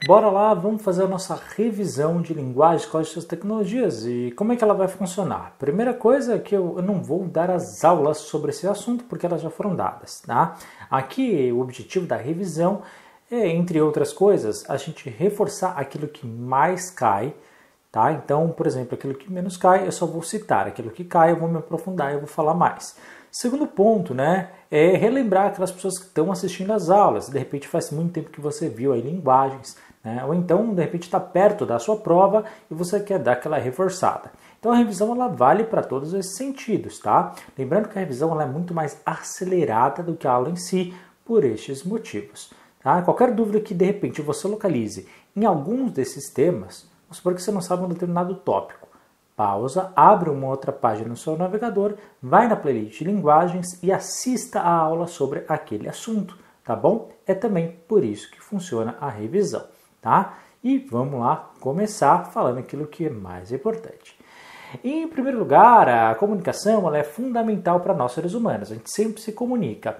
Bora lá, vamos fazer a nossa revisão de linguagens, códigos e tecnologias e como é que ela vai funcionar. Primeira coisa é que eu não vou dar as aulas sobre esse assunto porque elas já foram dadas, tá? Aqui o objetivo da revisão é, entre outras coisas, a gente reforçar aquilo que mais cai, tá? Então, por exemplo, aquilo que menos cai eu só vou citar, aquilo que cai eu vou me aprofundar e eu vou falar mais. Segundo ponto, né, é relembrar aquelas pessoas que estão assistindo às aulas. De repente faz muito tempo que você viu aí linguagens, né, ou então de repente está perto da sua prova e você quer dar aquela reforçada. Então a revisão ela vale para todos esses sentidos, tá? Lembrando que a revisão ela é muito mais acelerada do que a aula em si por estes motivos. Tá? Qualquer dúvida que de repente você localize em alguns desses temas, vamos supor que você não sabe um determinado tópico. Pausa, abre uma outra página no seu navegador, vai na playlist de linguagens e assista a aula sobre aquele assunto, tá bom? É também por isso que funciona a revisão, tá? E vamos lá começar falando aquilo que é mais importante. Em primeiro lugar, a comunicação ela é fundamental para nós seres humanos, a gente sempre se comunica.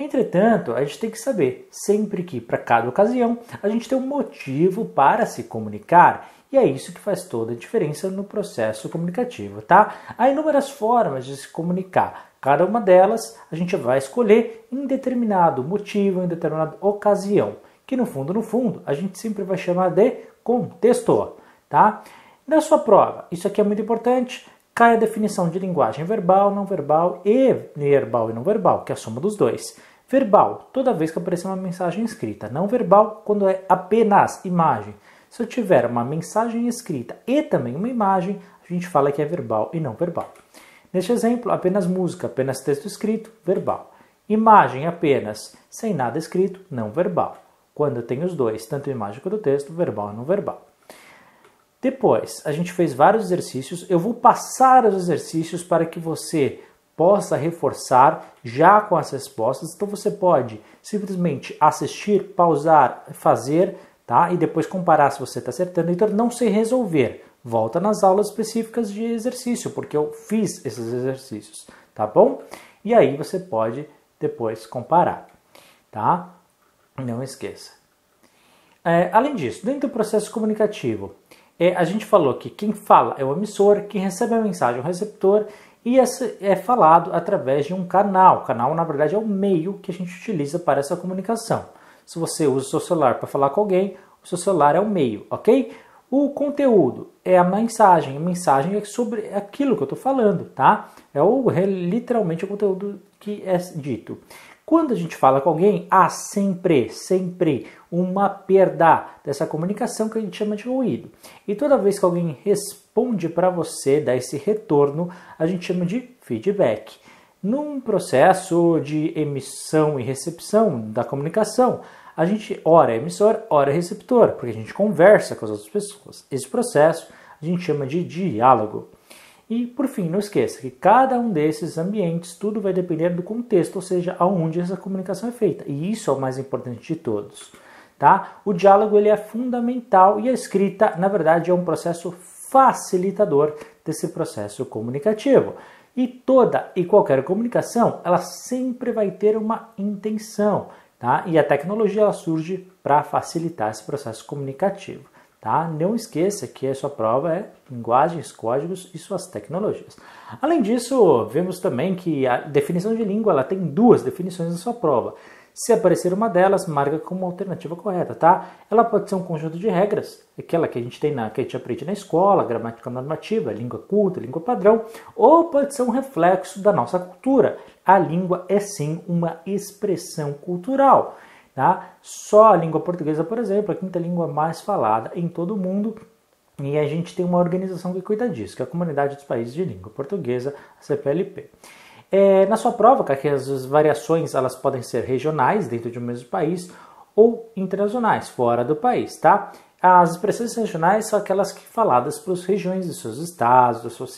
Entretanto, a gente tem que saber sempre que para cada ocasião a gente tem um motivo para se comunicar. E é isso que faz toda a diferença no processo comunicativo, tá? Há inúmeras formas de se comunicar. Cada uma delas a gente vai escolher em determinado motivo, em determinada ocasião, que no fundo, a gente sempre vai chamar de contexto, tá? Na sua prova, isso aqui é muito importante, cai a definição de linguagem verbal, não verbal e verbal e não verbal, que é a soma dos dois. Verbal, toda vez que aparecer uma mensagem escrita. Não verbal, quando é apenas imagem. Se eu tiver uma mensagem escrita e também uma imagem, a gente fala que é verbal e não verbal. Neste exemplo, apenas música, apenas texto escrito, verbal. Imagem apenas, sem nada escrito, não verbal. Quando eu tenho os dois, tanto imagem quanto texto, verbal e não verbal. Depois, a gente fez vários exercícios. Eu vou passar os exercícios para que você possa reforçar já com as respostas. Então você pode simplesmente assistir, pausar, fazer, tá? E depois comparar se você está acertando. Então não sei resolver. Volta nas aulas específicas de exercício, porque eu fiz esses exercícios, tá bom? E aí você pode depois comparar, tá? Não esqueça. Além disso, dentro do processo comunicativo, a gente falou que quem fala é o emissor, quem recebe a mensagem é o receptor, e essa é falado através de um canal. O canal, na verdade, é o meio que a gente utiliza para essa comunicação. Se você usa o seu celular para falar com alguém, o seu celular é o meio, ok? O conteúdo é a mensagem é sobre aquilo que eu estou falando, tá? Literalmente o conteúdo que é dito. Quando a gente fala com alguém, há sempre uma perda dessa comunicação que a gente chama de ruído. E toda vez que alguém responde para você, dá esse retorno, a gente chama de feedback. Num processo de emissão e recepção da comunicação, a gente ora é emissor, ora é receptor, porque a gente conversa com as outras pessoas. Esse processo a gente chama de diálogo. E, por fim, não esqueça que cada um desses ambientes, tudo vai depender do contexto, ou seja, aonde essa comunicação é feita. E isso é o mais importante de todos. Tá? O diálogo ele é fundamental e a escrita, na verdade, é um processo facilitador desse processo comunicativo. E toda e qualquer comunicação, ela sempre vai ter uma intenção. Tá? E a tecnologia ela surge para facilitar esse processo comunicativo. Tá? Não esqueça que a sua prova é linguagens, códigos e suas tecnologias. Além disso, vemos também que a definição de língua ela tem duas definições na sua prova. Se aparecer uma delas, marca como alternativa correta, tá? Ela pode ser um conjunto de regras, aquela que a gente tem que a gente aprende na escola, gramática normativa, língua culta, língua padrão, ou pode ser um reflexo da nossa cultura. A língua é sim uma expressão cultural. Tá? Só a língua portuguesa, por exemplo, é a quinta língua mais falada em todo o mundo e a gente tem uma organização que cuida disso, que é a Comunidade dos Países de Língua Portuguesa, a CPLP. Na sua prova, que as variações elas podem ser regionais dentro de um mesmo país ou internacionais, fora do país. Tá? As expressões regionais são aquelas que faladas pelas regiões dos seus estados, das suas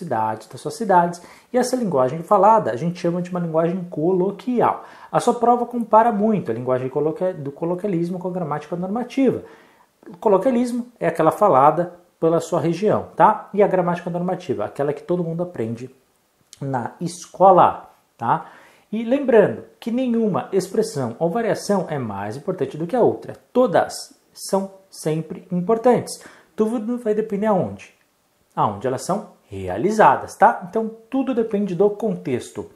cidades, e essa linguagem falada a gente chama de uma linguagem coloquial. A sua prova compara muito a linguagem do coloquialismo com a gramática normativa. O coloquialismo é aquela falada pela sua região, tá? E a gramática normativa, aquela que todo mundo aprende na escola, tá? E lembrando que nenhuma expressão ou variação é mais importante do que a outra. Todas são sempre importantes. Tudo vai depender aonde? Aonde elas são realizadas, tá? Então, tudo depende do contexto.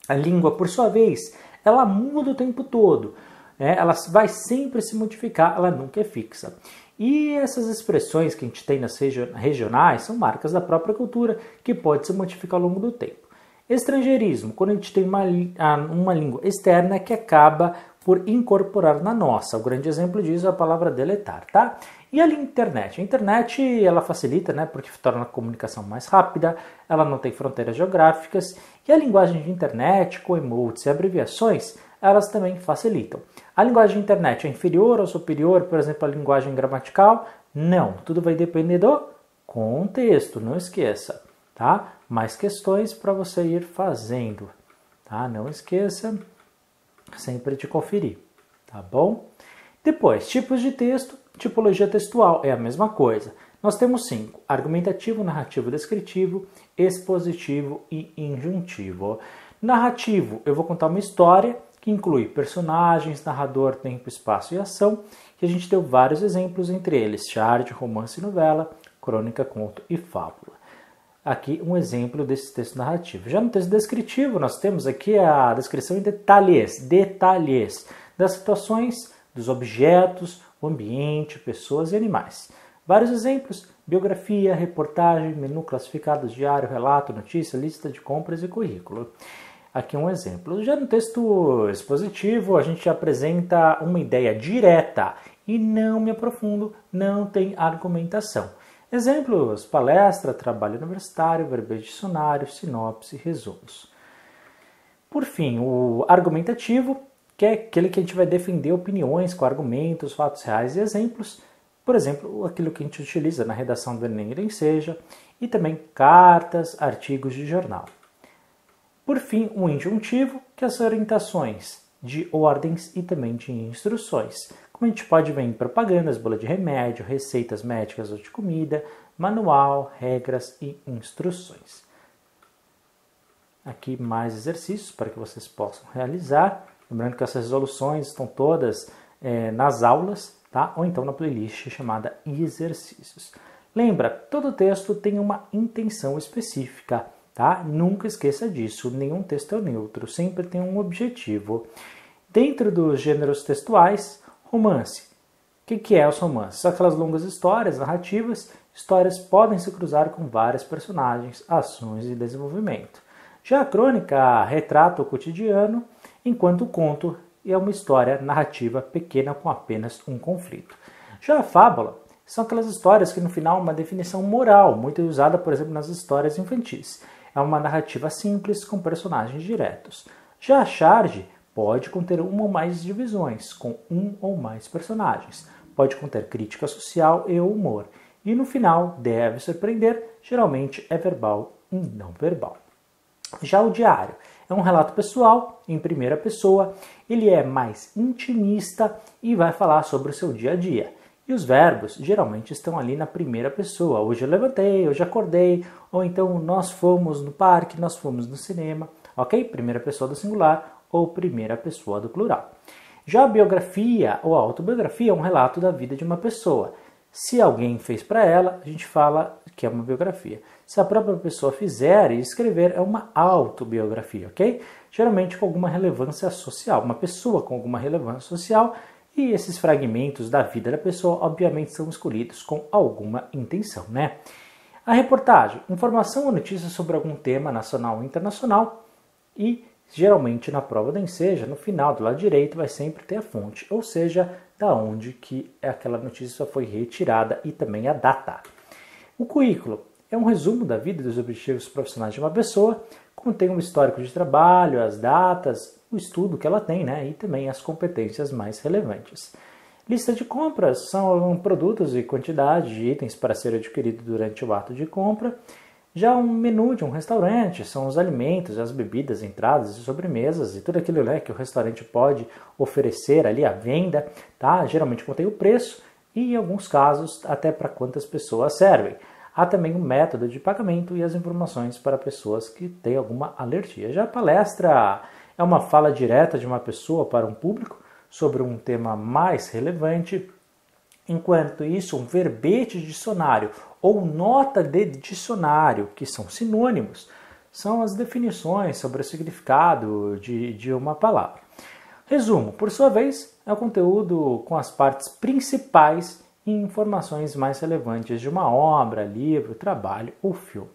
A língua, por sua vez, ela muda o tempo todo. Ela vai sempre se modificar, ela nunca é fixa. E essas expressões que a gente tem nas regionais são marcas da própria cultura que pode se modificar ao longo do tempo. Estrangeirismo, quando a gente tem uma língua externa que acaba por incorporar na nossa. O grande exemplo disso é a palavra deletar, tá? E a internet? A internet, ela facilita, né? Porque torna a comunicação mais rápida, ela não tem fronteiras geográficas, e a linguagem de internet, com emotes e abreviações, elas também facilitam. A linguagem de internet é inferior ou superior, por exemplo, à linguagem gramatical? Não, tudo vai depender do contexto, não esqueça, tá? Mais questões para você ir fazendo, tá? Não esqueça sempre de conferir, tá bom? Depois, tipos de texto, tipologia textual é a mesma coisa. Nós temos 5, argumentativo, narrativo, descritivo, expositivo e injuntivo. Narrativo, eu vou contar uma história que inclui personagens, narrador, tempo, espaço e ação, que a gente deu vários exemplos, entre eles charge, romance e novela, crônica, conto e fábula. Aqui um exemplo desse texto narrativo. Já no texto descritivo, nós temos aqui a descrição em detalhes das situações, dos objetos, o ambiente, pessoas e animais. Vários exemplos: biografia, reportagem, menu classificado, diário, relato, notícia, lista de compras e currículo. Aqui um exemplo. Já no texto expositivo, a gente apresenta uma ideia direta e não me aprofundo, não tem argumentação. Exemplos: palestra, trabalho universitário, verbete dicionário, sinopse, resumos. Por fim, o argumentativo, que é aquele que a gente vai defender opiniões com argumentos, fatos reais e exemplos. Por exemplo, aquilo que a gente utiliza na redação do Enem e Seja, e também cartas, artigos de jornal. Por fim, o injuntivo, que é as orientações de ordens e também de instruções. Como a gente pode ver em propagandas, bula de remédio, receitas médicas ou de comida, manual, regras e instruções. Aqui mais exercícios para que vocês possam realizar. Lembrando que essas resoluções estão todas nas aulas, tá? Ou então na playlist chamada Exercícios. Lembra, todo texto tem uma intenção específica, tá? Nunca esqueça disso, nenhum texto é neutro, sempre tem um objetivo. Dentro dos gêneros textuais, romance. O que é os romances? São aquelas longas histórias, narrativas. Histórias podem se cruzar com vários personagens, ações e desenvolvimento. Já a crônica retrata o cotidiano, enquanto o conto é uma história narrativa pequena com apenas um conflito. Já a fábula são aquelas histórias que no final uma definição moral, muito usada, por exemplo, nas histórias infantis. É uma narrativa simples com personagens diretos. Já a charge pode conter uma ou mais divisões, com um ou mais personagens. Pode conter crítica social e humor. E no final deve surpreender, geralmente é verbal e não verbal. Já o diário é um relato pessoal, em primeira pessoa, ele é mais intimista e vai falar sobre o seu dia a dia. E os verbos geralmente estão ali na primeira pessoa. Hoje eu levantei, hoje acordei, ou então nós fomos no parque, nós fomos no cinema, ok? Primeira pessoa do singular ou primeira pessoa do plural. Já a biografia ou a autobiografia é um relato da vida de uma pessoa. Se alguém fez para ela, a gente fala que é uma biografia. Se a própria pessoa fizer e escrever, é uma autobiografia, ok? Geralmente com alguma relevância social, uma pessoa com alguma relevância social, e esses fragmentos da vida da pessoa, obviamente, são escolhidos com alguma intenção, né? A reportagem, informação ou notícia sobre algum tema nacional ou internacional, e geralmente na prova do Enseja, no final do lado direito, vai sempre ter a fonte, ou seja, da onde que aquela notícia foi retirada e também a data. O currículo é um resumo da vida e dos objetivos profissionais de uma pessoa, contém um histórico de trabalho, as datas, o estudo que ela tem, né, e também as competências mais relevantes. Lista de compras são produtos e quantidade de itens para ser adquirido durante o ato de compra. Já um menu de um restaurante são os alimentos, as bebidas, entradas e sobremesas e tudo aquilo, né, que o restaurante pode oferecer ali à venda, tá? Geralmente contém o preço e, em alguns casos, até para quantas pessoas servem. Há também um método de pagamento e as informações para pessoas que têm alguma alergia. Já a palestra é uma fala direta de uma pessoa para um público sobre um tema mais relevante. Enquanto isso, um verbete de dicionário ou nota de dicionário, que são sinônimos, são as definições sobre o significado de uma palavra. Resumo, por sua vez, é o conteúdo com as partes principais e informações mais relevantes de uma obra, livro, trabalho ou filme.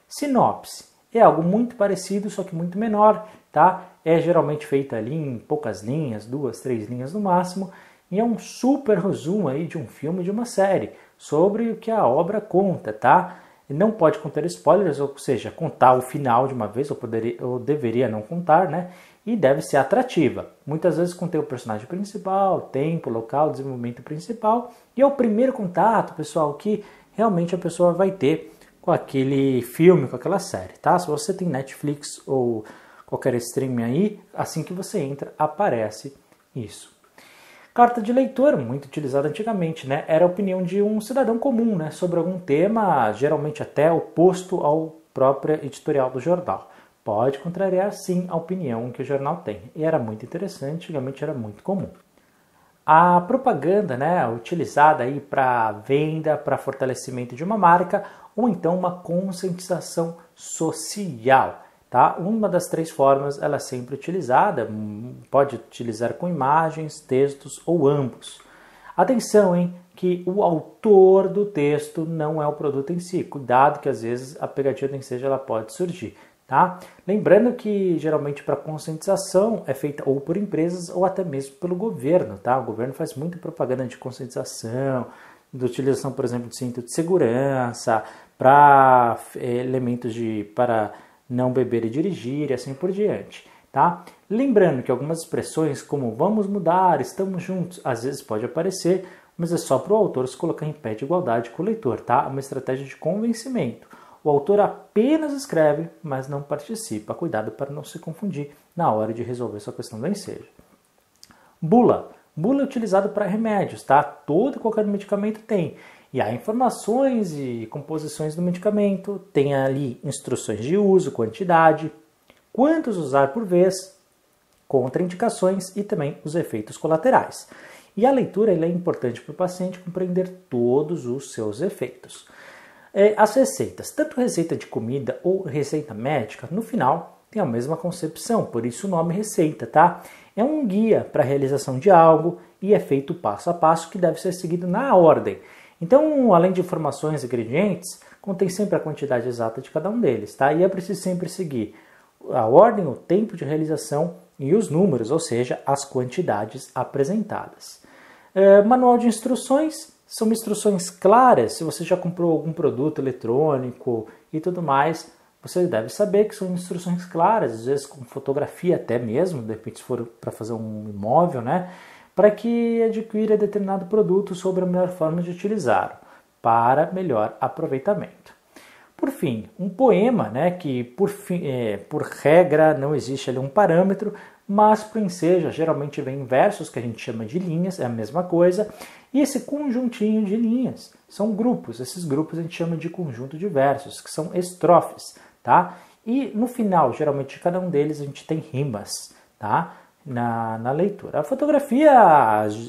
Sinopse é algo muito parecido, só que muito menor, tá? É geralmente feita ali em poucas linhas, 2, 3 linhas no máximo, e é um super resumo aí de um filme, de uma série, sobre o que a obra conta, tá? Não pode conter spoilers, ou seja, contar o final de uma vez, ou deveria não contar, né? E deve ser atrativa. Muitas vezes contém o personagem principal, tempo, local, desenvolvimento principal, e é o primeiro contato, pessoal, que realmente a pessoa vai ter com aquele filme, com aquela série, tá? Se você tem Netflix ou qualquer streaming aí, assim que você entra, aparece isso. Carta de leitor, muito utilizada antigamente, né? Era a opinião de um cidadão comum, né? Sobre algum tema, geralmente até oposto ao próprio editorial do jornal. Pode contrariar, sim, a opinião que o jornal tem. E era muito interessante, antigamente era muito comum. A propaganda, né, utilizada aí para venda, para fortalecimento de uma marca, ou então uma conscientização social. Tá? Uma das 3 formas ela é sempre utilizada, pode utilizar com imagens, textos ou ambos. Atenção, hein, que o autor do texto não é o produto em si. Cuidado que às vezes a pegadinha do ensejo ela pode surgir. Tá? Lembrando que geralmente para conscientização é feita ou por empresas ou até mesmo pelo governo. Tá? O governo faz muita propaganda de conscientização, de utilização, por exemplo, de cinto de segurança, para elementos para não beber e dirigir e assim por diante. Tá? Lembrando que algumas expressões como vamos mudar, estamos juntos, às vezes pode aparecer, mas é só para o autor se colocar em pé de igualdade com o leitor. Tá? É uma estratégia de convencimento. O autor apenas escreve, mas não participa. Cuidado para não se confundir na hora de resolver sua questão do ensejo. Bula. Bula é utilizado para remédios, tá? Todo e qualquer medicamento tem. E há informações e composições do medicamento, tem ali instruções de uso, quantidade, quantos usar por vez, contraindicações e também os efeitos colaterais. E a leitura é importante para o paciente compreender todos os seus efeitos. As receitas, tanto receita de comida ou receita médica, no final tem a mesma concepção, por isso o nome receita, tá? É um guia para a realização de algo e é feito passo a passo que deve ser seguido na ordem. Então, além de informações e ingredientes, contém sempre a quantidade exata de cada um deles, tá? E é preciso sempre seguir a ordem, o tempo de realização e os números, ou seja, as quantidades apresentadas. Manual de instruções. São instruções claras. Se você já comprou algum produto eletrônico e tudo mais, você deve saber que são instruções claras, às vezes com fotografia até mesmo, de repente se for para fazer um imóvel, né? Para que adquira determinado produto sobre a melhor forma de utilizá-lo, para melhor aproveitamento. Por fim, um poema, né, que por regra não existe ali um parâmetro, mas para o ensejo geralmente vem em versos que a gente chama de linhas, é a mesma coisa, e esse conjuntinho de linhas são grupos, esses grupos a gente chama de conjunto de versos, que são estrofes, tá? E no final, geralmente de cada um deles a gente tem rimas, tá? Na leitura. A fotografia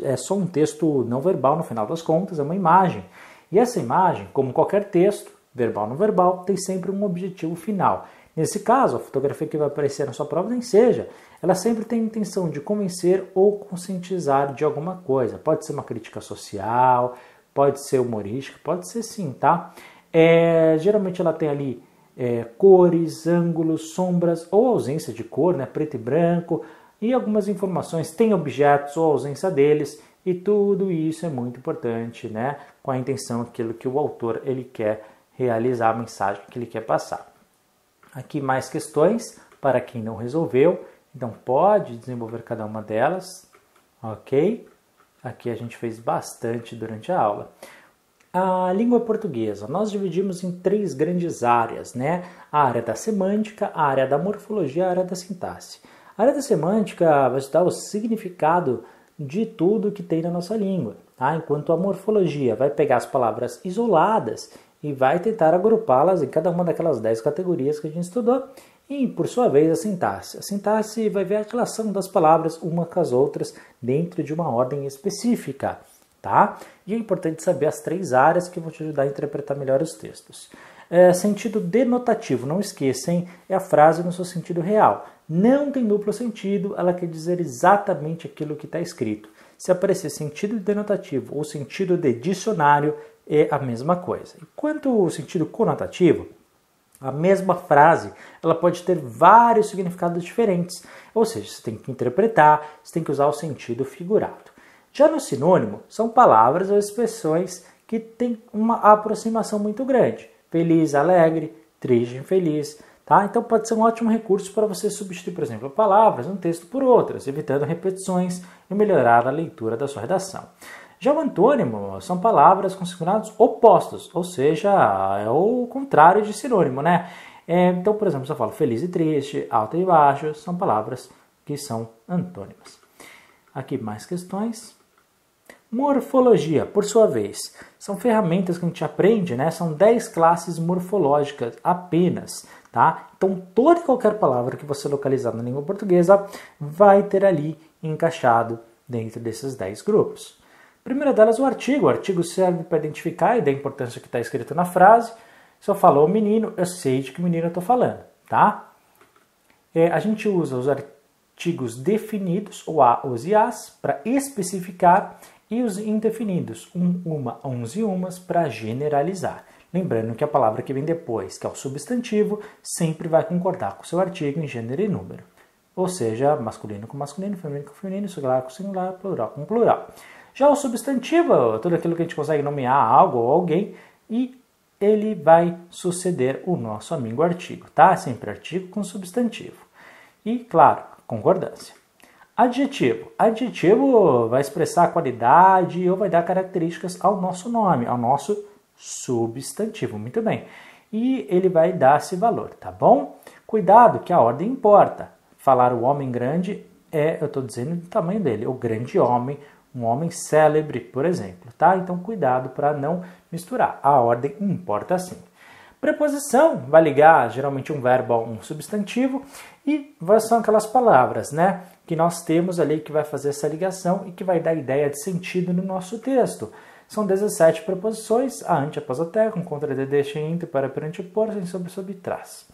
é só um texto não verbal no final das contas, é uma imagem. E essa imagem, como qualquer texto, verbal ou não verbal, tem sempre um objetivo final. Nesse caso, a fotografia que vai aparecer na sua prova nem seja, ela sempre tem a intenção de convencer ou conscientizar de alguma coisa. Pode ser uma crítica social, pode ser humorística, pode ser sim, tá? Geralmente ela tem ali cores, ângulos, sombras ou ausência de cor, né? Preto e branco, e algumas informações, tem objetos ou ausência deles, e tudo isso é muito importante, né? Com a intenção, aquilo que o autor ele quer realizar, a mensagem que ele quer passar. Aqui mais questões para quem não resolveu, então pode desenvolver cada uma delas, ok? Aqui a gente fez bastante durante a aula. A língua portuguesa, nós dividimos em 3 grandes áreas, né? A área da semântica, a área da morfologia e a área da sintaxe. A área da semântica vai estudar o significado de tudo que tem na nossa língua, tá? Enquanto a morfologia vai pegar as palavras isoladas e vai tentar agrupá-las em cada uma daquelas 10 categorias que a gente estudou. E, por sua vez, a sintaxe. A sintaxe vai ver a relação das palavras umas com as outras dentro de uma ordem específica. tá? E é importante saber as 3 áreas que vão te ajudar a interpretar melhor os textos. Sentido denotativo, não esqueça, hein? É a frase no seu sentido real. Não tem duplo sentido, ela quer dizer exatamente aquilo que está escrito. Se aparecer sentido denotativo ou sentido de dicionário, é a mesma coisa. Quanto ao sentido conotativo, a mesma frase ela pode ter vários significados diferentes, ou seja, você tem que interpretar, você tem que usar o sentido figurado. Já no sinônimo, são palavras ou expressões que têm uma aproximação muito grande. Feliz, alegre, triste, infeliz. Tá? Então pode ser um ótimo recurso para você substituir, por exemplo, palavras no texto por outras, evitando repetições e melhorar a leitura da sua redação. Já o antônimo são palavras com significados opostos, ou seja, é o contrário de sinônimo, né? Então, por exemplo, se eu falo feliz e triste, alto e baixo, são palavras que são antônimas. Aqui mais questões. Morfologia, por sua vez, são ferramentas que a gente aprende, né? São 10 classes morfológicas apenas, tá? Então, toda e qualquer palavra que você localizar na língua portuguesa vai ter ali encaixado dentro desses 10 grupos. A primeira delas, o artigo. O artigo serve para identificar e dar importância que está escrito na frase. Se eu falo o menino, eu sei de que menino eu estou falando, tá? A gente usa os artigos definidos, ou os IAs, para especificar, e os indefinidos, uma, uns e umas, para generalizar. Lembrando que a palavra que vem depois, que é o substantivo, sempre vai concordar com o seu artigo em gênero e número. Ou seja, masculino com masculino, feminino com feminino, singular com singular, plural com plural. Já o substantivo, tudo aquilo que a gente consegue nomear algo ou alguém, e ele vai suceder o nosso amigo artigo, tá? Sempre artigo com substantivo. E, claro, concordância. Adjetivo. Adjetivo vai expressar a qualidade ou vai dar características ao nosso nome, ao nosso substantivo. Muito bem. E ele vai dar esse valor, tá bom? Cuidado que a ordem importa. Falar o homem grande eu estou dizendo do tamanho dele, o grande homem, um homem célebre, por exemplo, tá? Então cuidado para não misturar. A ordem importa sim. Preposição vai ligar geralmente um verbo a um substantivo e são aquelas palavras, né, que nós temos ali que vai fazer essa ligação e que vai dar ideia de sentido no nosso texto. São 17 preposições, a ante, após, até, com, contra, de, deixa, entre, para, perante, por, sem, sobre, sob, trás.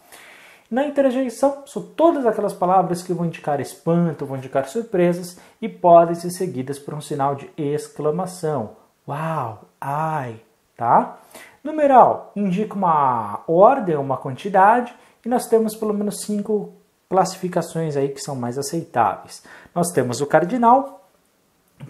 Na interjeição, são todas aquelas palavras que vão indicar espanto, vão indicar surpresas e podem ser seguidas por um sinal de exclamação. Uau, ai, tá? Numeral indica uma ordem, uma quantidade, e nós temos pelo menos 5 classificações aí que são mais aceitáveis. Nós temos o cardinal,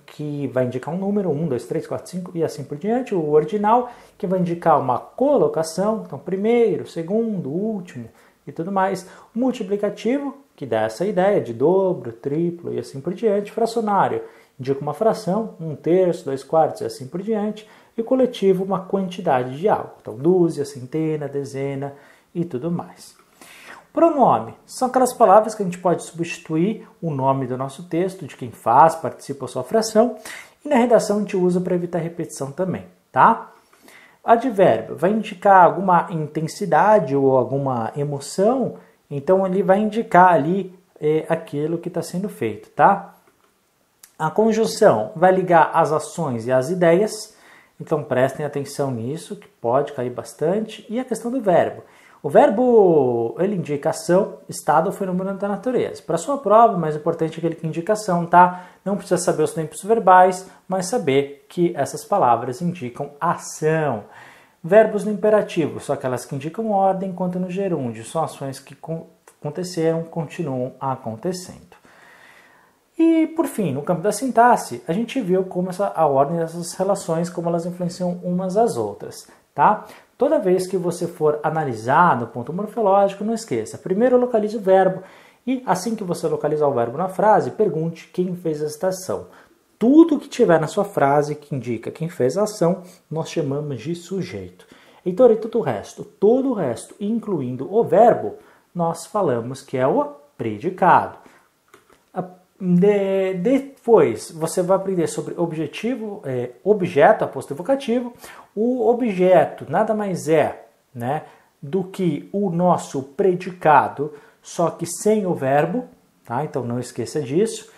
que vai indicar um número, 1, 2, 3, 4, 5 e assim por diante. O ordinal, que vai indicar uma colocação, então primeiro, segundo, último e tudo mais. O multiplicativo, que dá essa ideia de dobro, triplo e assim por diante. Fracionário, indica uma fração, 1/3, 2/4 e assim por diante. E coletivo, uma quantidade de algo. Então, dúzia, centena, dezena e tudo mais. Pronome são aquelas palavras que a gente pode substituir o nome do nosso texto, de quem faz, participa ou sofre ação. E na redação a gente usa para evitar repetição também, tá? Advérbio vai indicar alguma intensidade ou alguma emoção, então ele vai indicar ali aquilo que está sendo feito, tá? A conjunção vai ligar as ações e as ideias. Então prestem atenção nisso, que pode cair bastante. E a questão do verbo. O verbo, ele indica ação, estado ou fenômeno da natureza. Para sua prova, o mais importante é aquele que indica ação, tá? Não precisa saber os tempos verbais, mas saber que essas palavras indicam ação. Verbos no imperativo, são aquelas que indicam ordem, enquanto no gerúndio são ações que aconteceram, continuam acontecendo. E, por fim, no campo da sintaxe, a gente viu como a ordem dessas relações, como elas influenciam umas às outras, tá? Toda vez que você for analisar no ponto morfológico, não esqueça, primeiro localize o verbo e, assim que você localizar o verbo na frase, pergunte quem fez esta ação. Tudo que tiver na sua frase que indica quem fez a ação, nós chamamos de sujeito. Então, e todo o resto, incluindo o verbo, nós falamos que é o predicado. Depois, você vai aprender sobre objetivo, objeto, aposto evocativo. O objeto nada mais é, né, do que o nosso predicado, só que sem o verbo, tá? Então não esqueça disso.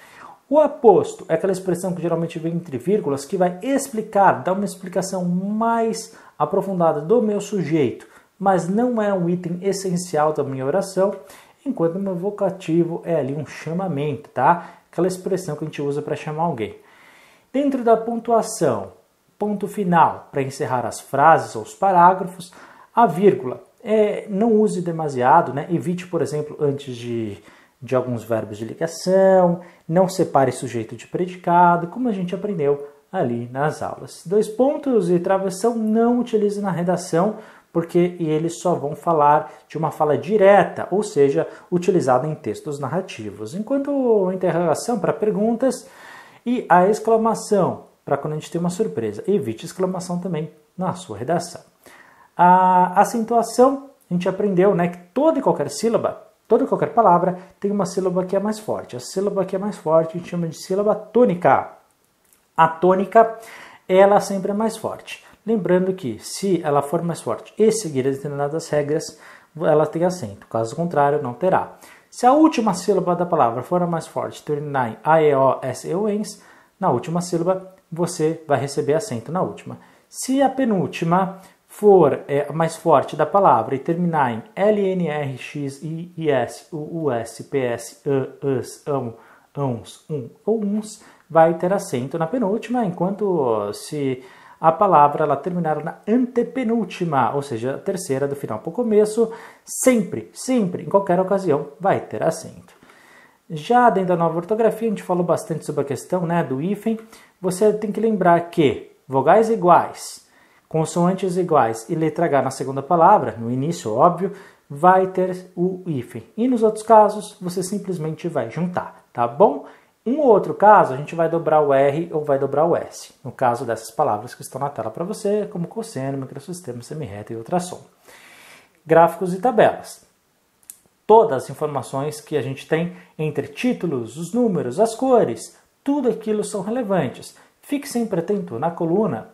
O aposto é aquela expressão que geralmente vem entre vírgulas que vai explicar, dar uma explicação mais aprofundada do meu sujeito, mas não é um item essencial da minha oração, enquanto o meu vocativo é ali um chamamento, tá? Aquela expressão que a gente usa para chamar alguém. Dentro da pontuação, ponto final, para encerrar as frases ou os parágrafos, a vírgula. Não use demasiado, né? Evite, por exemplo, antes de alguns verbos de ligação, não separe sujeito de predicado, como a gente aprendeu ali nas aulas. 2 pontos e travessão não utilize na redação, porque eles só vão falar de uma fala direta, ou seja, utilizada em textos narrativos. Enquanto a interrogação para perguntas e a exclamação para quando a gente tem uma surpresa. Evite exclamação também na sua redação. A acentuação, a gente aprendeu, né, que toda e qualquer sílaba, toda e qualquer palavra tem uma sílaba que é mais forte. A sílaba que é mais forte a gente chama de sílaba tônica. A tônica, ela sempre é mais forte. Lembrando que se ela for mais forte e seguir determinadas regras, ela tem acento. Caso contrário, não terá. Se a última sílaba da palavra for a mais forte, terminar em a, e, o, s, e, u, ens, na última sílaba você vai receber acento na última. Se a penúltima for a mais forte da palavra e terminar em l, n, r, x, i, s, u, s, p, s, e, s, uns, ou uns, vai ter acento na penúltima, enquanto se a palavra ela terminar na antepenúltima, ou seja, a terceira do final para o começo, sempre, em qualquer ocasião, vai ter acento. Já dentro da nova ortografia, a gente falou bastante sobre a questão, né, do hífen. Você tem que lembrar que vogais iguais, consoantes iguais e letra H na segunda palavra, no início, óbvio, vai ter o hífen. E nos outros casos, você simplesmente vai juntar, tá bom? Um ou outro caso, a gente vai dobrar o R ou vai dobrar o S, no caso dessas palavras que estão na tela para você, como cosseno, microsistema, semirreta e ultrassom. Gráficos e tabelas. Todas as informações que a gente tem entre títulos, os números, as cores, tudo aquilo são relevantes. Fique sempre atento na coluna,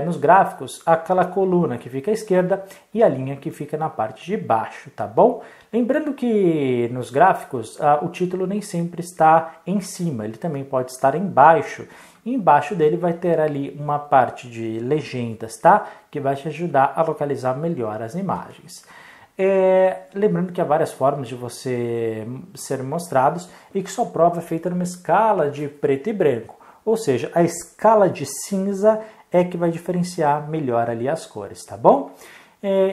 nos gráficos, aquela coluna que fica à esquerda e a linha que fica na parte de baixo, tá bom? Lembrando que nos gráficos o título nem sempre está em cima, ele também pode estar embaixo. E embaixo dele vai ter ali uma parte de legendas, tá? Que vai te ajudar a localizar melhor as imagens. Lembrando que há várias formas de você ser mostrados e que sua prova é feita numa escala de preto e branco. Ou seja, a escala de cinza é que vai diferenciar melhor ali as cores, tá bom?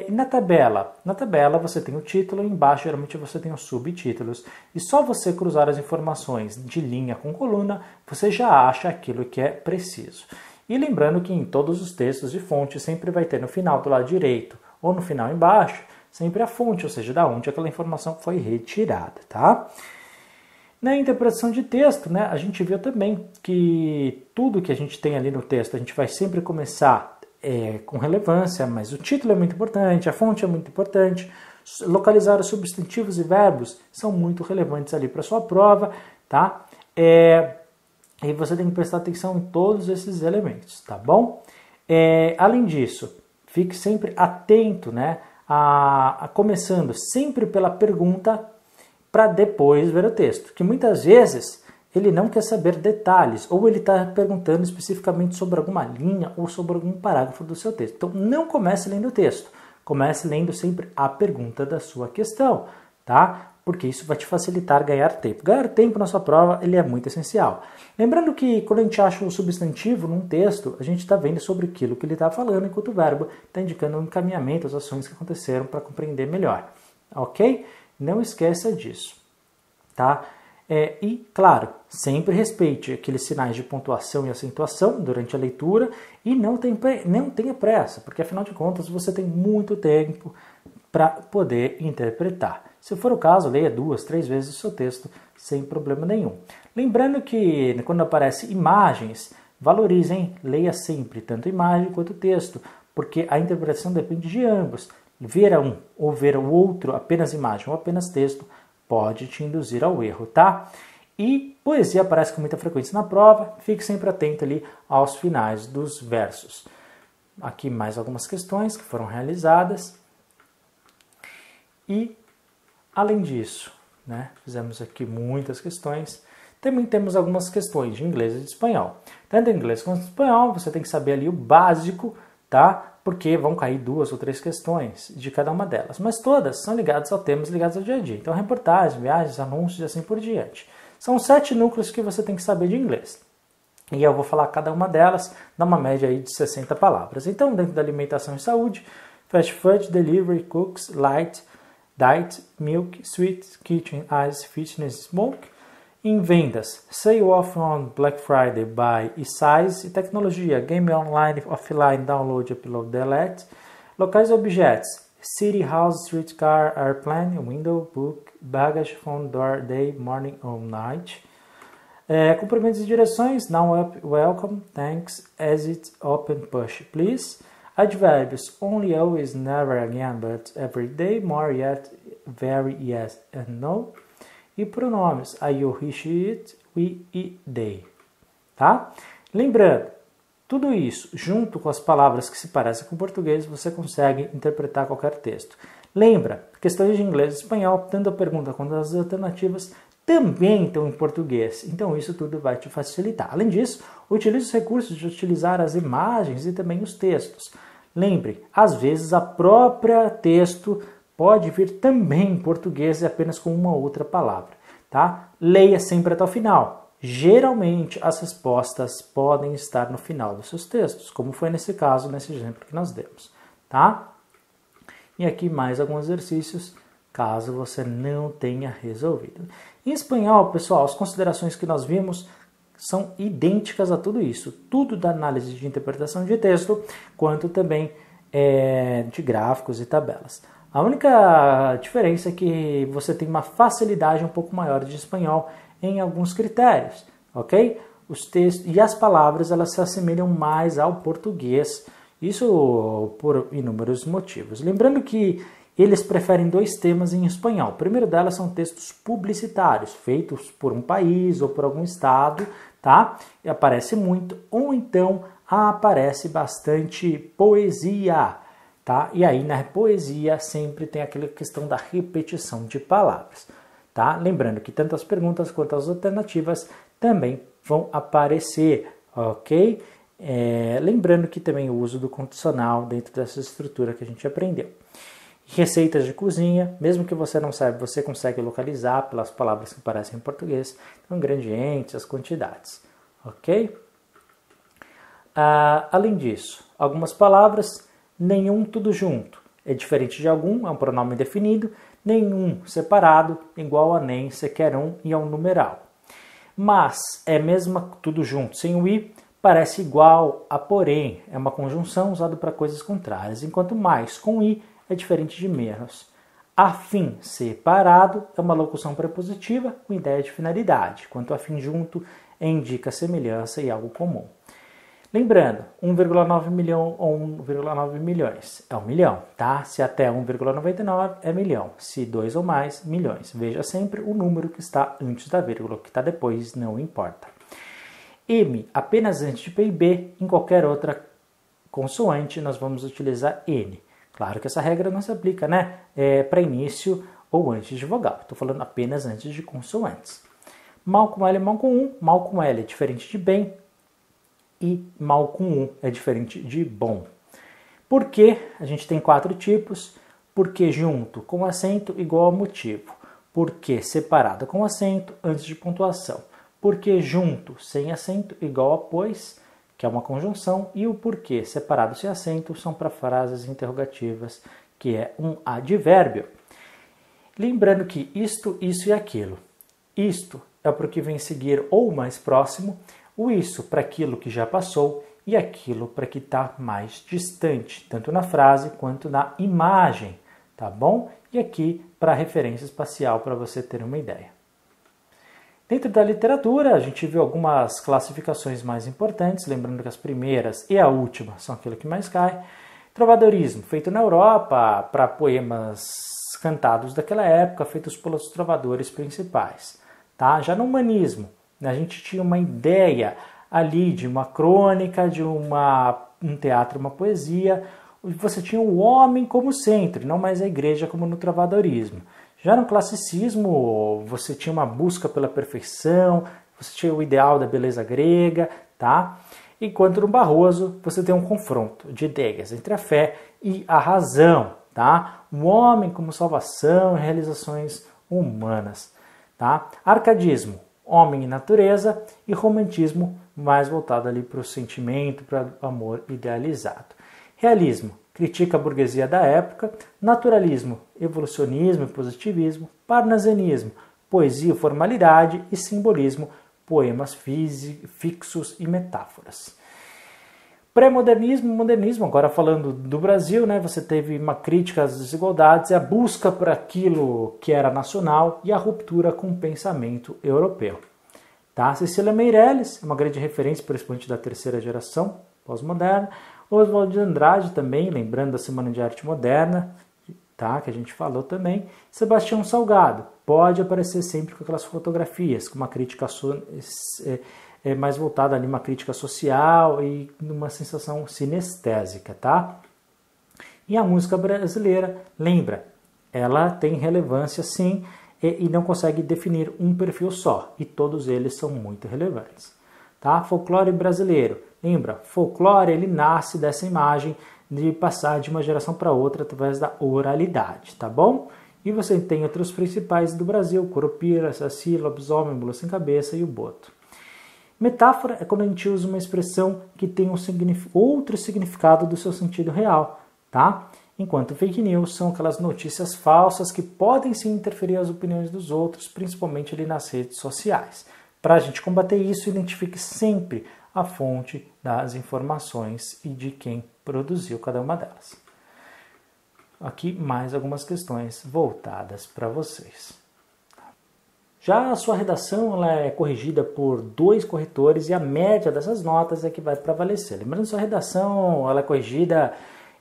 Na tabela você tem o título, embaixo geralmente você tem os subtítulos. E só você cruzar as informações de linha com coluna, você já acha aquilo que é preciso. E lembrando que em todos os textos de fonte sempre vai ter no final do lado direito ou no final embaixo, sempre a fonte, ou seja, da onde aquela informação foi retirada, tá? Na interpretação de texto, né, a gente viu também que tudo que a gente tem ali no texto, a gente vai sempre começar com relevância, mas o título é muito importante, a fonte é muito importante, localizar os substantivos e verbos são muito relevantes ali para a sua prova, tá? E você tem que prestar atenção em todos esses elementos, tá bom? Além disso, fique sempre atento, né, começando sempre pela pergunta para depois ver o texto, que muitas vezes ele não quer saber detalhes, ou ele está perguntando especificamente sobre alguma linha ou sobre algum parágrafo do seu texto. Então não comece lendo o texto, comece lendo sempre a pergunta da sua questão, tá? Porque isso vai te facilitar ganhar tempo. Ganhar tempo na sua prova ele é muito essencial. Lembrando que quando a gente acha um substantivo num texto, a gente está vendo sobre aquilo que ele está falando, enquanto o verbo está indicando um encaminhamento, as ações que aconteceram para compreender melhor, ok? Não esqueça disso, tá? E, claro, sempre respeite aqueles sinais de pontuação e acentuação durante a leitura e não tenha pressa, porque, afinal de contas, você tem muito tempo para poder interpretar. Se for o caso, leia 2, 3 vezes o seu texto sem problema nenhum. Lembrando que, quando aparecem imagens, valorizem, leia sempre, tanto imagem quanto texto, porque a interpretação depende de ambos. Ver um ou ver o outro, apenas imagem ou apenas texto, pode te induzir ao erro, tá? E poesia aparece com muita frequência na prova, fique sempre atento ali aos finais dos versos. Aqui mais algumas questões que foram realizadas. E, além disso, né, fizemos aqui muitas questões, Também temos algumas questões de inglês e de espanhol. Tanto em inglês quanto em espanhol, você tem que saber ali o básico, tá? Porque vão cair 2 ou 3 questões de cada uma delas. Mas todas são ligadas a temas ligados ao dia a dia. Então, reportagem, viagens, anúncios e assim por diante. São 7 núcleos que você tem que saber de inglês. E eu vou falar cada uma delas, dá uma média aí de 60 palavras. Então, dentro da alimentação e saúde, fast food, delivery, cooks, light, diet, milk, sweet, kitchen, ice, fitness, smoke. Em vendas, sale off on Black Friday, buy e size. E tecnologia, game online, offline, download, upload, delete. Locais e objetos, city, house, streetcar, airplane, window, book, baggage, phone, door, day, morning or night. Cumprimentos e direções, now up, welcome, thanks, exit, open, push, please. Advérbios, only, always, never, again, but, every day, more, yet, very, yes, and no. E pronomes, I, you, he, she, it, we e they. Tá? Lembrando, tudo isso, junto com as palavras que se parecem com o português, você consegue interpretar qualquer texto. Lembra, questões de inglês e espanhol, tanto a pergunta quanto as alternativas, também estão em português. Então isso tudo vai te facilitar. Além disso, utilize os recursos de utilizar as imagens e também os textos. Lembre, às vezes a própria texto pode vir também em português e apenas com uma outra palavra. Tá? Leia sempre até o final. Geralmente as respostas podem estar no final dos seus textos, como foi nesse caso, nesse exemplo que nós demos. Tá? E aqui mais alguns exercícios, caso você não tenha resolvido. Em espanhol, pessoal, as considerações que nós vimos são idênticas a tudo isso. Tudo da análise de interpretação de texto, quanto também de gráficos e tabelas. A única diferença é que você tem uma facilidade um pouco maior de espanhol em alguns critérios, ok? Os textos e as palavras, elas se assemelham mais ao português, isso por inúmeros motivos. Lembrando que eles preferem 2 temas em espanhol. O primeiro delas são textos publicitários, feitos por um país ou por algum estado, tá? E aparece muito, ou então aparece bastante poesia, tá? E aí na poesia sempre tem aquela questão da repetição de palavras, tá? Lembrando que tanto as perguntas quanto as alternativas também vão aparecer, ok? Lembrando que também o uso do condicional dentro dessa estrutura que a gente aprendeu. Receitas de cozinha, mesmo que você não saiba, você consegue localizar pelas palavras que aparecem em português, então, ingredientes, as quantidades, ok? Além disso, algumas palavras, nenhum tudo junto, é diferente de algum, é um pronome definido, nenhum separado, igual a nem, sequer um e é um numeral. Mas é mesmo tudo junto, sem o i, parece igual a porém, é uma conjunção usada para coisas contrárias, enquanto mais com i é diferente de menos. Afim separado é uma locução prepositiva com ideia de finalidade, enquanto afim junto indica semelhança e algo comum. Lembrando, 1,9 milhão ou 1,9 milhões é 1 milhão, tá? Se até 1,99 é milhão, se 2 ou mais, milhões. Veja sempre o número que está antes da vírgula, o que está depois não importa. M apenas antes de PIB, em qualquer outra consoante nós vamos utilizar N. Claro que essa regra não se aplica, né? Para início ou antes de vogal. Estou falando apenas antes de consoantes. Mal com L, mal com U. Mal com L é diferente de bem. E mal com U é diferente de bom. Por que? A gente tem 4 tipos. Por que junto com acento igual a motivo. Por que separado com acento antes de pontuação. Por que junto sem acento igual a pois, que é uma conjunção, e o porquê separado sem acento são para frases interrogativas, que é um advérbio. Lembrando que isto, isso e aquilo. Isto é para o que vem seguir ou mais próximo, o isso para aquilo que já passou e aquilo para que está mais distante, tanto na frase quanto na imagem, tá bom? E aqui para referência espacial para você ter uma ideia. Dentro da literatura, a gente viu algumas classificações mais importantes, lembrando que as primeiras e a última são aquilo que mais cai. Trovadorismo, feito na Europa para poemas cantados daquela época, feitos pelos trovadores principais. Tá? Já no humanismo, a gente tinha uma ideia ali de uma crônica, de um teatro, uma poesia. Você tinha o homem como centro, não mais a igreja como no trovadorismo. Já no classicismo, você tinha uma busca pela perfeição, você tinha o ideal da beleza grega, tá? Enquanto no Barroso você tem um confronto de ideias entre a fé e a razão, tá? O homem como salvação e realizações humanas, tá? Arcadismo, homem e natureza, e romantismo mais voltado ali para o sentimento, para o amor idealizado. Realismo, critica a burguesia da época. Naturalismo, evolucionismo e positivismo. Parnasianismo, poesia e formalidade. E simbolismo, poemas fixos e metáforas. Pré-modernismo e modernismo, agora falando do Brasil, né, você teve uma crítica às desigualdades, a busca por aquilo que era nacional e a ruptura com o pensamento europeu. Tá? Cecília Meirelles é uma grande referência para o expoente da terceira geração pós-moderna. Oswald de Andrade também, lembrando da Semana de Arte Moderna, tá, que a gente falou também. Sebastião Salgado pode aparecer sempre com aquelas fotografias, com uma crítica mais voltada ali, uma crítica social e uma sensação sinestésica, tá? E a música brasileira, lembra, ela tem relevância sim e não consegue definir um perfil só, e todos eles são muito relevantes, tá? Folclore brasileiro, lembra, folclore ele nasce dessa imagem de passar de uma geração para outra através da oralidade, tá bom? E você tem outros principais do Brasil, Curupira, Saci, Lobisomem, Mula Sem Cabeça e o Boto. Metáfora é quando a gente usa uma expressão que tem outro significado do seu sentido real, tá? Enquanto fake news são aquelas notícias falsas que podem sim interferir as opiniões dos outros, principalmente ali nas redes sociais. Para a gente combater isso, identifique sempre a fonte das informações e de quem produziu cada uma delas. Aqui mais algumas questões voltadas para vocês. Já a sua redação ela é corrigida por 2 corretores e a média dessas notas é que vai prevalecer. Lembrando que sua redação ela é corrigida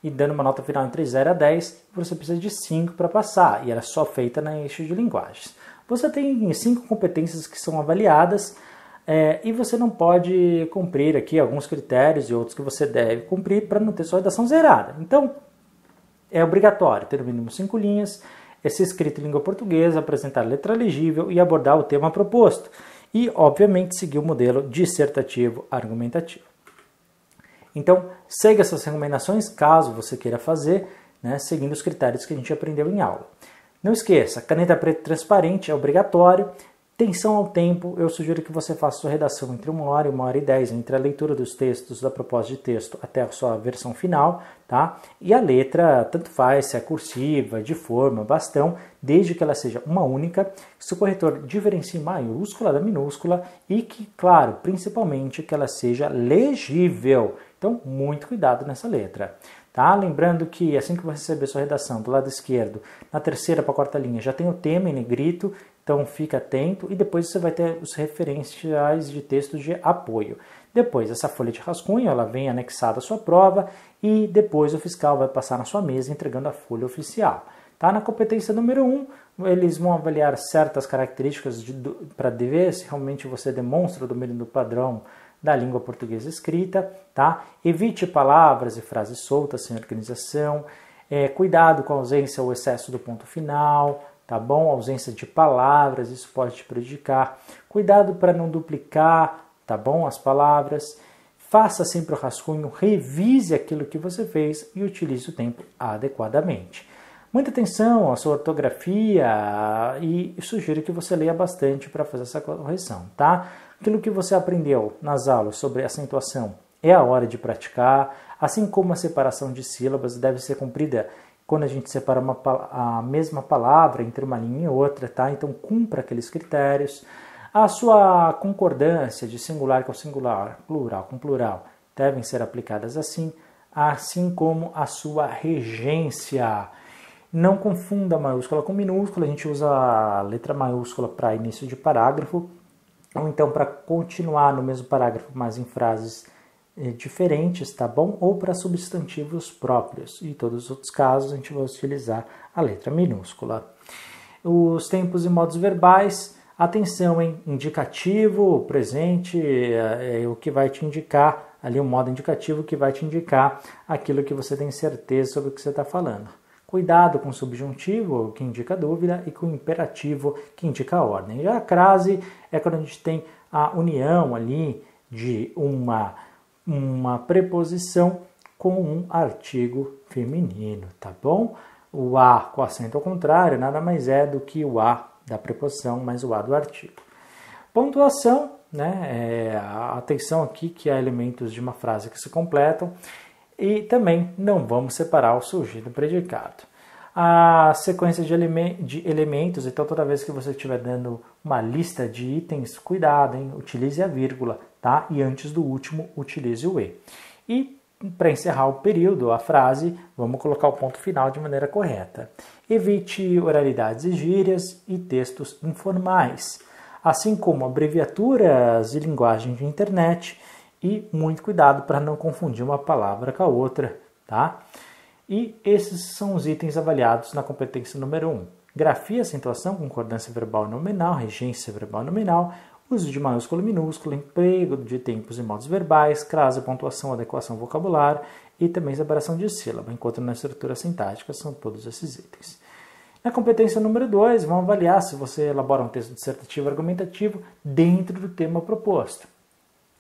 e dando uma nota final entre 0 a 10, você precisa de 5 para passar, e ela é só feita na eixo de linguagens. Você tem 5 competências que são avaliadas e você não pode cumprir aqui alguns critérios e outros que você deve cumprir para não ter sua redação zerada. Então, é obrigatório ter no mínimo 5 linhas, ser escrito em língua portuguesa, apresentar letra legível e abordar o tema proposto. E, obviamente, seguir o modelo dissertativo argumentativo. Então, siga essas recomendações, caso você queira fazer, né, seguindo os critérios que a gente aprendeu em aula. Não esqueça, caneta preta transparente é obrigatório. Atenção ao tempo, eu sugiro que você faça sua redação entre 1 hora e 1 hora e 10, entre a leitura dos textos da proposta de texto até a sua versão final, tá? E a letra, tanto faz se é cursiva, de forma, bastão, desde que ela seja uma única, se o corretor diferencie maiúscula da minúscula e que, claro, principalmente que ela seja legível. Então, muito cuidado nessa letra. Tá? Lembrando que assim que você receber sua redação do lado esquerdo, na terceira para a 4ª linha, já tem o tema em negrito, então fica atento e depois você vai ter os referenciais de texto de apoio. Depois, essa folha de rascunho, ela vem anexada à sua prova e depois o fiscal vai passar na sua mesa entregando a folha oficial. Tá? Na competência número 1, eles vão avaliar certas características para ver se realmente você demonstra o domínio do padrão da língua portuguesa escrita, tá? Evite palavras e frases soltas sem organização, cuidado com a ausência ou excesso do ponto final, tá bom? Ausência de palavras, isso pode te prejudicar. Cuidado para não duplicar, tá bom? As palavras. Faça sempre o rascunho, revise aquilo que você fez e utilize o tempo adequadamente. Muita atenção à sua ortografia e sugiro que você leia bastante para fazer essa correção, tá? Aquilo que você aprendeu nas aulas sobre acentuação é a hora de praticar, assim como a separação de sílabas deve ser cumprida quando a gente separa a mesma palavra entre uma linha e outra, tá? Então cumpra aqueles critérios. A sua concordância de singular com singular, plural com plural, devem ser aplicadas assim como a sua regência. Não confunda maiúscula com minúscula, a gente usa a letra maiúscula para início de parágrafo, ou então para continuar no mesmo parágrafo, mas em frases diferentes, tá bom? Ou para substantivos próprios. E em todos os outros casos a gente vai utilizar a letra minúscula. Os tempos e modos verbais, atenção, hein? Indicativo, presente, o que vai te indicar, ali um modo indicativo que vai te indicar aquilo que você tem certeza sobre o que você está falando. Cuidado com o subjuntivo, que indica dúvida, e com o imperativo, que indica a ordem. Já a crase é quando a gente tem a união ali de uma preposição com um artigo feminino, tá bom? O a com acento ao contrário nada mais é do que o a da preposição mais o a do artigo. Pontuação, né? Atenção aqui que há elementos de uma frase que se completam e também não vamos separar o sujeito do predicado. A sequência de elementos, então toda vez que você estiver dando uma lista de itens, cuidado, hein? Utilize a vírgula, tá? E antes do último, utilize o e. E para encerrar o período, a frase, vamos colocar o ponto final de maneira correta. Evite oralidades e gírias e textos informais, assim como abreviaturas e linguagem de internet, e muito cuidado para não confundir uma palavra com a outra, tá? E esses são os itens avaliados na competência número 1. Grafia, acentuação, concordância verbal e nominal, regência verbal e nominal, uso de maiúsculo e minúsculo, emprego de tempos e modos verbais, crase, pontuação, adequação, vocabulário e também separação de sílaba, enquanto na estrutura sintática são todos esses itens. Na competência número 2, vamos avaliar se você elabora um texto dissertativo argumentativo dentro do tema proposto.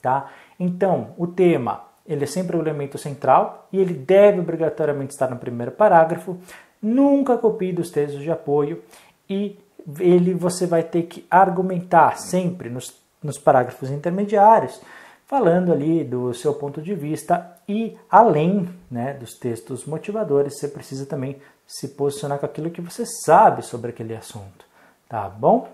Tá? Então, o tema ele é sempre o elemento central e ele deve obrigatoriamente estar no primeiro parágrafo. Nunca copie dos textos de apoio e você vai ter que argumentar sempre nos parágrafos intermediários, falando ali do seu ponto de vista e além, né, dos textos motivadores, você precisa também se posicionar com aquilo que você sabe sobre aquele assunto, tá bom?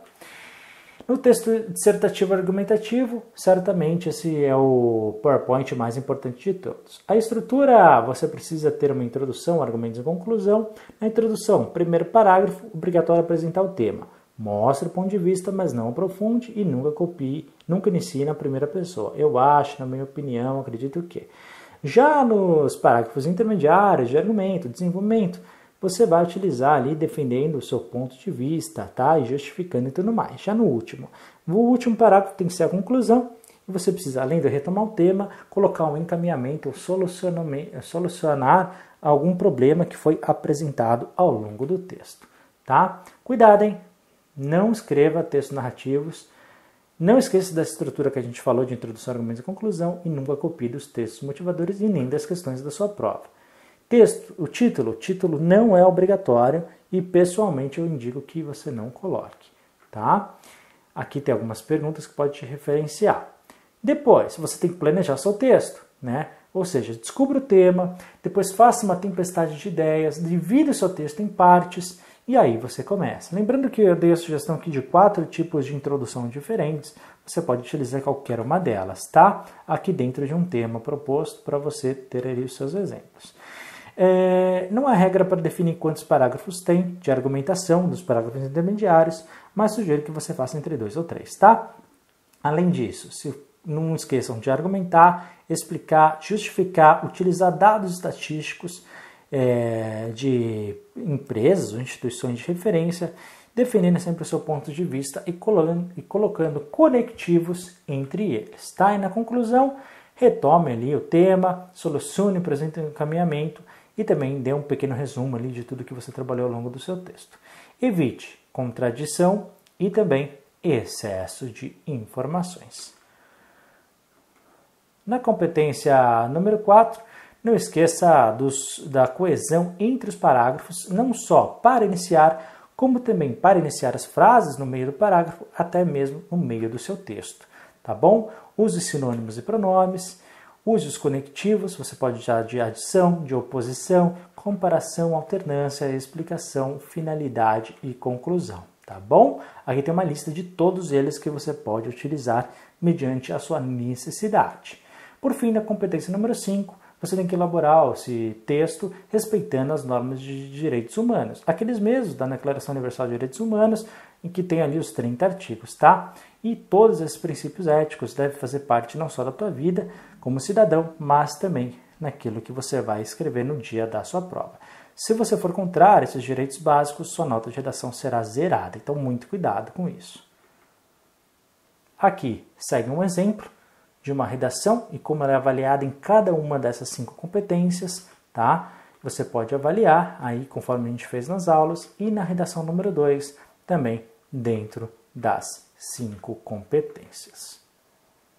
No texto dissertativo argumentativo, certamente esse é o PowerPoint mais importante de todos. A estrutura, você precisa ter uma introdução, argumentos e conclusão. Na introdução, primeiro parágrafo, obrigatório apresentar o tema. Mostre o ponto de vista, mas não aprofunde e nunca copie, nunca inicie na primeira pessoa. Eu acho, na minha opinião, acredito que. Já nos parágrafos intermediários de argumento, desenvolvimento, você vai utilizar ali defendendo o seu ponto de vista, tá? E justificando e tudo mais. Já no último. O último parágrafo tem que ser a conclusão. E você precisa, além de retomar o tema, colocar um encaminhamento ou solucionar algum problema que foi apresentado ao longo do texto, tá? Cuidado, hein? Não escreva textos narrativos. Não esqueça da estrutura que a gente falou de introdução, argumentos e conclusão. E nunca copie dos textos motivadores e nem das questões da sua prova. Texto, o título não é obrigatório e pessoalmente eu indico que você não coloque, tá? Aqui tem algumas perguntas que pode te referenciar. Depois, você tem que planejar seu texto, né? Ou seja, descubra o tema, depois faça uma tempestade de ideias, divida o seu texto em partes e aí você começa. Lembrando que eu dei a sugestão aqui de 4 tipos de introdução diferentes, você pode utilizar qualquer uma delas, tá? Aqui dentro de um tema proposto para você ter ali os seus exemplos. Não há regra para definir quantos parágrafos tem de argumentação dos parágrafos intermediários, mas sugiro que você faça entre 2 ou 3, tá? Além disso, não esqueçam de argumentar, explicar, justificar, utilizar dados estatísticos de empresas ou instituições de referência, defendendo sempre o seu ponto de vista e colocando conectivos entre eles, tá? E na conclusão, retome ali o tema, solucione, apresente um encaminhamento e também dê um pequeno resumo ali de tudo que você trabalhou ao longo do seu texto. Evite contradição e também excesso de informações. Na competência número 4, não esqueça da coesão entre os parágrafos, não só para iniciar, como também para iniciar as frases no meio do parágrafo, até mesmo no meio do seu texto, tá bom? Use sinônimos e pronomes. Use os conectivos, você pode usar de adição, de oposição, comparação, alternância, explicação, finalidade e conclusão, tá bom? Aqui tem uma lista de todos eles que você pode utilizar mediante a sua necessidade. Por fim, na competência número 5, você tem que elaborar esse texto respeitando as normas de direitos humanos, aqueles mesmos da Declaração Universal de Direitos Humanos, em que tem ali os 30 artigos, tá? E todos esses princípios éticos devem fazer parte não só da tua vida como cidadão, mas também naquilo que você vai escrever no dia da sua prova. Se você for contrário a esses direitos básicos, sua nota de redação será zerada, então muito cuidado com isso. Aqui segue um exemplo de uma redação e como ela é avaliada em cada uma dessas 5 competências, tá? Você pode avaliar aí conforme a gente fez nas aulas e na redação número 2 também dentro das 5 competências.